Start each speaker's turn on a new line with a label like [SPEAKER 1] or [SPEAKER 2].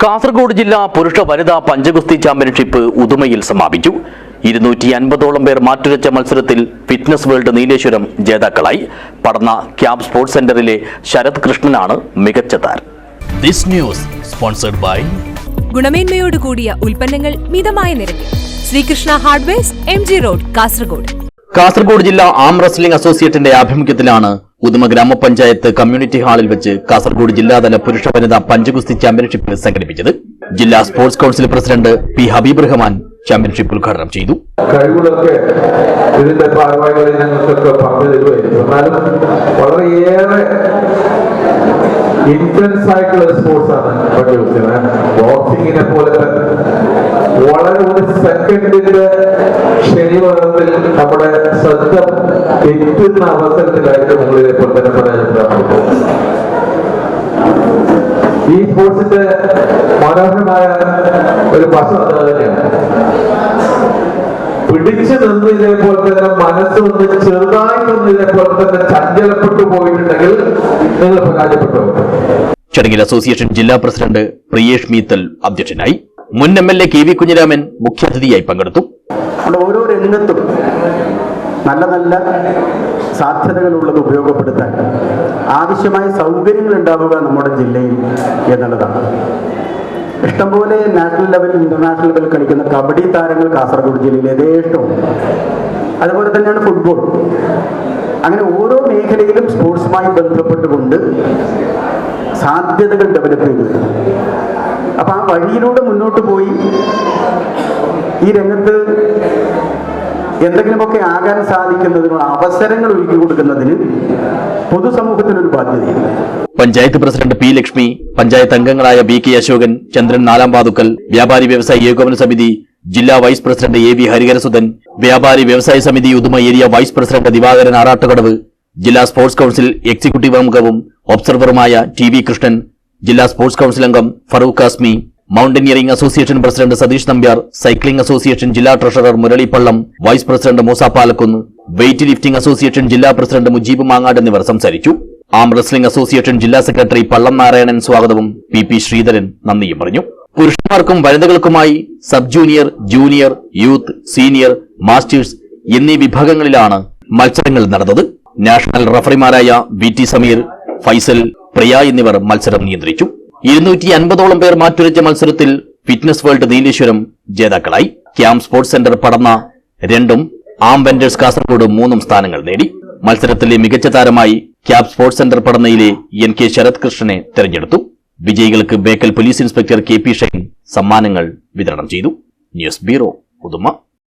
[SPEAKER 1] കാസർഗോഡ് ജില്ലാ പുരുഷ വനിതാ പഞ്ചഗുസ്തി ചാമ്പ്യൻഷിപ്പ് ഉദുമയിൽ സമാപിച്ചു. 250ഓളം പേർ മാറ്റുരച്ച മത്സരത്തിൽ ഫിറ്റ്നസ് വേൾഡ് നീലേശ്വരം ജേതാക്കളായി. പടന്ന ക്യാബ് സ്പോർട്സ് സെന്ററിലെ ശരത് കൃഷ്ണനാണ് മികച്ച താരം.
[SPEAKER 2] This news sponsored by
[SPEAKER 3] ഗുണമേന്മയോട് കൂടിയ ഉൽപ്പന്നങ്ങൾ മിതമായ നിരക്കിൽ Sreekrishna hardwares MG road Kasaragod.
[SPEAKER 1] Kasaragod ജില്ലാ ആം റെസ്ലിംഗ് അസോസിയേറ്റിന്റെ ആഭിമുഖ്യത്തിലാണ് ഉദുമ ഗ്രാമപഞ്ചായത്ത് കമ്മ്യൂണിറ്റി ഹാളിൽ വെച്ച് കാസർഗോഡ് ജില്ലാതല പുരുഷ വനിതാ പഞ്ചഗുസ്തി ചാമ്പ്യൻഷിപ്പ് സംഘടിപ്പിച്ചത്. ജില്ലാ sports council president P Habeeb Rahman championship ഉദ്ഘാടനം ചെയ്തു.
[SPEAKER 4] കഴിവുകളൊക്കെ ഇതിന്റെ ഭാഗമായി ഞങ്ങൾക്കൊക്കെ പറഞ്ഞു തരുമായിരുന്നു. എന്നാലും വളരെയേറെ ഇന്റൻസ് ആയിട്ടുള്ള സ്പോർട്സ് ആണ് പഞ്ചഗുസ്തി. ബോക്സിങ്ങിനെ പോലെ തന്നെ വളരെ ഒരു സെക്കൻഡിന്റെ ശനിവാരത്തിൽ നമ്മുടെ ശ്രദ്ധ തെറ്റുന്ന അവസരത്തിലായിട്ട് നമ്മൾ ഇതേപോലെ തന്നെ പരാജയപ്പെടാറുണ്ട്. ഈ സ്പോർട്സിന്റെ മനോഹരമായ ഒരു വശം അത് തന്നെയാണ്. പിടിച്ചു നിന്ന് ഇതേപോലെ തന്നെ മനസ്സൊന്ന് ചെറുതായിട്ടൊന്ന് ഇതേപോലെ തന്നെ ചഞ്ചലപ്പെട്ടു പോയിട്ടുണ്ടെങ്കിൽ നിങ്ങൾ പരാജയപ്പെട്ടു.
[SPEAKER 1] ചടങ്ങിൽ അസോസിയേഷൻ ജില്ലാ പ്രസിഡന്റ് പ്രിയേഷ് മീത്തൽ അധ്യക്ഷനായി. മുൻ MLA KV കുഞ്ഞിരാമൻ മുഖ്യാതിഥിയായി പങ്കെടുത്തു.
[SPEAKER 5] ഓരോ രംഗത്തും നല്ല നല്ല സാധ്യതകളുള്ളത് ഉപയോഗപ്പെടുത്താൻ ആവശ്യമായ സൗകര്യങ്ങൾ ഉണ്ടാവുക നമ്മുടെ ജില്ലയിൽ എന്നുള്ളതാണ്. ഇഷ്ടംപോലെ നാഷണൽ ലെവൽ ഇന്റർനാഷണൽ ലെവൽ കളിക്കുന്ന കബഡി താരങ്ങൾ കാസർഗോഡ് ജില്ലയിൽ യഥേഷ്ടവും. അതുപോലെ തന്നെയാണ് ഫുട്ബോൾ. അങ്ങനെ ഓരോ മേഖലയിലും സ്പോർട്സുമായി ബന്ധപ്പെട്ടുകൊണ്ട് സാധ്യതകൾ ഡെവലപ്പ് ചെയ്തു. അപ്പൊ ആ വഴിയിലൂടെ മുന്നോട്ട് പോയി ഈ രംഗത്ത് എന്തെങ്കിലുമൊക്കെ ആകാൻ സാധിക്കുന്നതിനുള്ള അവസരങ്ങൾ ഒരുക്കി കൊടുക്കുന്നതിന് പൊതുസമൂഹത്തിനൊരു ബാധ്യതയുണ്ട്.
[SPEAKER 1] പഞ്ചായത്ത് പ്രസിഡന്റ് പി ലക്ഷ്മി, പഞ്ചായത്ത് അംഗങ്ങളായ BK അശോകൻ, ചന്ദ്രൻ നാലാംപാതുക്കൽ, വ്യാപാരി വ്യവസായി ഏകോപന സമിതി ജില്ലാ വൈസ് പ്രസിഡന്റ് AV ഹരിഹരസുധൻ, വ്യാപാരി വ്യവസായ സമിതി Uduma area vice president Divakaran Arattukadavu, ജില്ലാ സ്പോർട്സ് കൌൺസിൽ എക്സിക്യൂട്ടീവ് അംഗവും ഒബ്സർവറുമായ TV കൃഷ്ണൻ, ജില്ലാ സ്പോർട്സ് കൌൺസിൽ അംഗം Farooq Qasmi, mountaineering association president Satheesh Nambiar, cycling association ജില്ലാ treasurer Murali Pallam, vice president Moosa Palakkunnu, weight lifting association ജില്ലാ പ്രസിഡന്റ് മുജീബ് മാങ്ങാട് എന്നിവർ സംസാരിച്ചു. ആം റെസ്ലിംഗ് അസോസിയേഷൻ ജില്ലാ സെക്രട്ടറി പള്ളം നാരായണൻ സ്വാഗതവും PP ശ്രീധരൻ നന്ദിയും പറഞ്ഞു. പുരുഷന്മാർക്കും വനിതകൾക്കുമായി sub junior, junior, youth, senior, masters എന്നീ വിഭാഗങ്ങളിലാണ് മത്സരങ്ങൾ നടന്നത്. നാഷണൽ റഫറിമാരായ VT സമീർ, ഫൈസൽ, പ്രിയ എന്നിവർ മത്സരം നിയന്ത്രിച്ചു. 250ഓളം പേർ മാറ്റുരച്ച മത്സരത്തിൽ ഫിറ്റ്നസ് വേൾഡ് നീലേശ്വരം ജേതാക്കളായി. ക്യാമ്പ് സ്പോർട്സ് സെന്റർ പടന്ന 2ഉം ആം വെൻഡേഴ്സ് കാസർഗോഡ് 3ഉം സ്ഥാനങ്ങൾ നേടി. മത്സരത്തിലെ മികച്ച താരമായി ക്യാമ്പ് സ്പോർട്സ് സെന്റർ പടന്നയിലെ NK ശരത് കൃഷ്ണനെ തെരഞ്ഞെടുത്തു. വിജയികൾക്ക് Bekal police inspector KP Shine സമ്മാനങ്ങൾ വിതരണം ചെയ്തു. News bureau, Uduma.